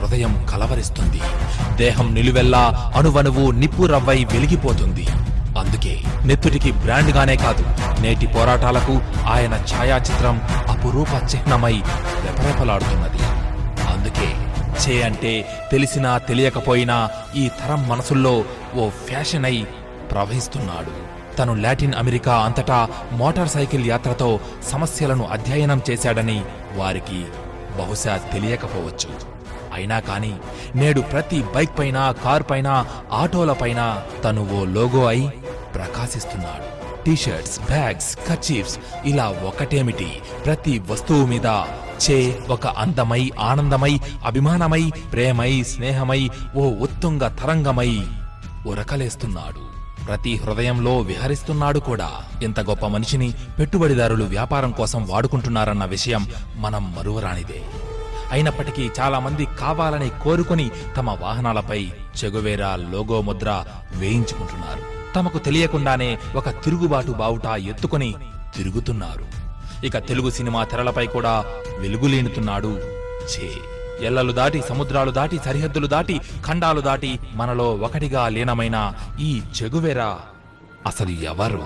హృదయం కలవరిస్తుంది. దేహం నిలువెల్లా అణువణువు నిప్పు రవ్వై వెలిగిపోతుంది. అందుకే నెత్తుటికి బ్రాండ్గానే కాదు, నేటి పోరాటాలకు ఆయన ఛాయాచిత్రం అపురూప చిహ్నమై రెపరెపలాడుతున్నది. అందుకే చే అంటే తెలిసినా తెలియకపోయినా ఈ తరం మనసుల్లో ఓ ఫ్యాషన్ అయి ప్రవహిస్తున్నాడు. తను లాటిన్ అమెరికా అంతటా మోటార్ సైకిల్ యాత్రతో సమస్యలను అధ్యయనం చేశాడని వారికి బహుశా తెలియకపోవచ్చు. అయినా కాని నేడు ప్రతి బైక్ పైన, కార్ పైన, ఆటోలపైన తను ఓ లోగో అయి ప్రకాశిస్తున్నాడు. టీషర్ట్స్, బ్యాగ్స్, కర్చీఫ్స్ ఇలా ఒకటేమిటి, ప్రతి వస్తువు మీద చే ఒక అందమై, ఆనందమై, అభిమానమై, ప్రేమై, స్నేహమై, ఓ ఉత్తుంగ తరంగమై ఉరకలేస్తున్నాడు. ప్రతి హృదయంలో విహరిస్తున్నాడు కూడా. ఇంత గొప్ప మనిషిని పెట్టుబడిదారులు వ్యాపారం కోసం వాడుకుంటున్నారన్న విషయం మనం మరువరానిదే. అయినప్పటికీ చాలా మంది కావాలని కోరుకుని తమ వాహనాలపై చెగువేరా లోగో ముద్ర వేయించుకుంటున్నారు. తమకు తెలియకుండానే ఒక తిరుగుబాటు బావుటా ఎత్తుకుని తిరుగుతున్నారు. ఇక తెలుగు సినిమా తెరలపై కూడా వెలుగులీనుతున్నాడు చే. ఎల్లలు దాటి, సముద్రాలు దాటి, సరిహద్దులు దాటి, ఖండాలు దాటి మనలో ఒకటిగా లీనమైన ఈ చెగువేరా అసలు ఎవరు?